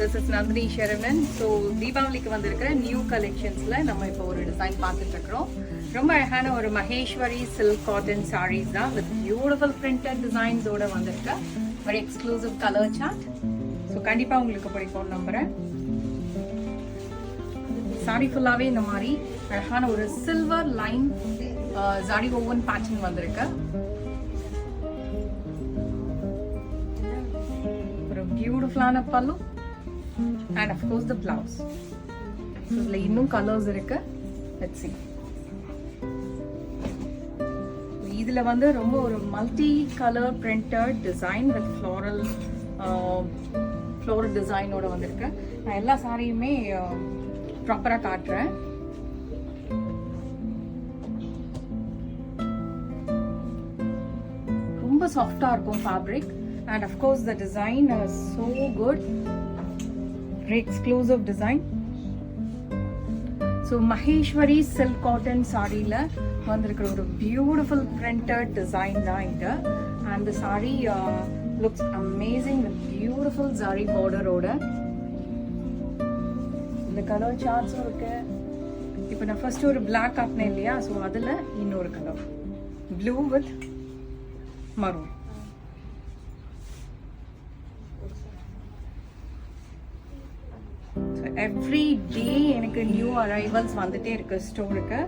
This is Nandini Saravanan. So தீபாவளிக்கு வந்திருக்கிற new கலெக்ஷன்ஸில் நம்ம இப்போ ஒரு டிசைன் பார்த்துட்டு இருக்கிறோம். ரொம்ப அழகான ஒரு மகேஸ்வரி சில்க் காட்டன் சாரீஸ் தான் வித் பியூட்டிஃபுல் பிரிண்டட் டிசைன்ஸோட வந்திருக்க ஒரு எக்ஸ்க்ளூசிவ் கலர் சார்ட். ஸோ கண்டிப்பாக உங்களுக்கு பிடிக்கும் நம்புகிறேன். சாரி ஃபுல்லாகவே இந்த மாதிரி அழகான ஒரு சில்வர் லைன் ஜாடி ஓவன் பேட்டர்ன் வந்திருக்கு. பியூட்டிஃபுல்லான பல்லு and of course the blouse. So இதுல இன்னும் கலர்ஸ் இருக்கு. Let's see. இதுல வந்து ரொம்ப ஒரு multi colour printed design with floral டிசைனோட வந்திருக்கு. நான் எல்லா சாரியுமே ப்ராப்பரா காட்டுறேன். ரொம்ப சாஃப்டா இருக்கும் fabric. And of course the design is so good, very exclusive design. So Maheshwari silk cotton saree la vandirukra oru beautiful printed design da idu, and the saree looks amazing with beautiful zari border oda. The color charts irukku. Ipo na first oru black kaatne illaya, so adula innoru color blue with maroon. Every day எனக்கு new arrivals வந்துட்டே இருக்கு ஸ்டோருக்கு.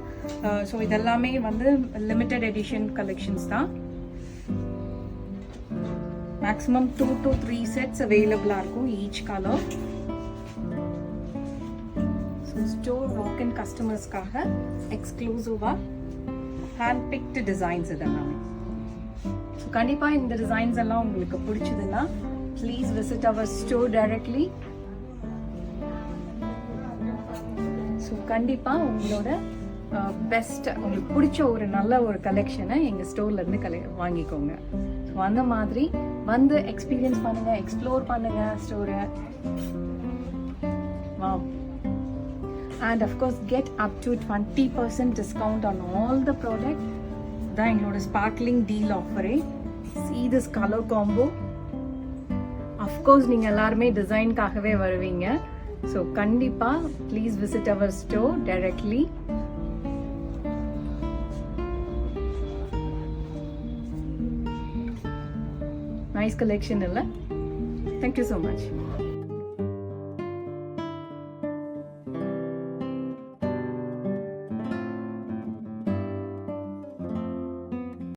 So இதெல்லாமே வந்து limited edition collections தான். Maximum 2 to 3 sets அவைலபிளாக இருக்கும் each colour. So store walk in கஸ்டமர்ஸ்க்காக எக்ஸ்க்ளூசிவாக ஹேண்ட் பிக்டு டிசைன்ஸ் இதெல்லாமே. ஸோ கண்டிப்பாக இந்த டிசைன்ஸ் எல்லாம் உங்களுக்கு பிடிச்சதுன்னா please visit our store directly. So கண்டிப்பாக உங்களோட பெஸ்ட் உங்களுக்கு பிடிச்ச ஒரு நல்ல ஒரு கலெக்ஷனை எங்கள் ஸ்டோர்லேருந்து வாங்கிக்கோங்க. ஸோ அந்த மாதிரி வந்து எக்ஸ்பீரியன்ஸ் பண்ணுங்கள், எக்ஸ்ப்ளோர் பண்ணுங்கள் ஸ்டோரை. Wow. And of course get up to 20% discount on all the product. தான் எங்களோட ஸ்பார்க்லிங் டீல் ஆஃபரே. See this color combo. Of course நீங்கள் எல்லாருமே டிசைன்காகவே வருவீங்க. So kandipa please visit our store directly. Nice collection illa. Thank you so much.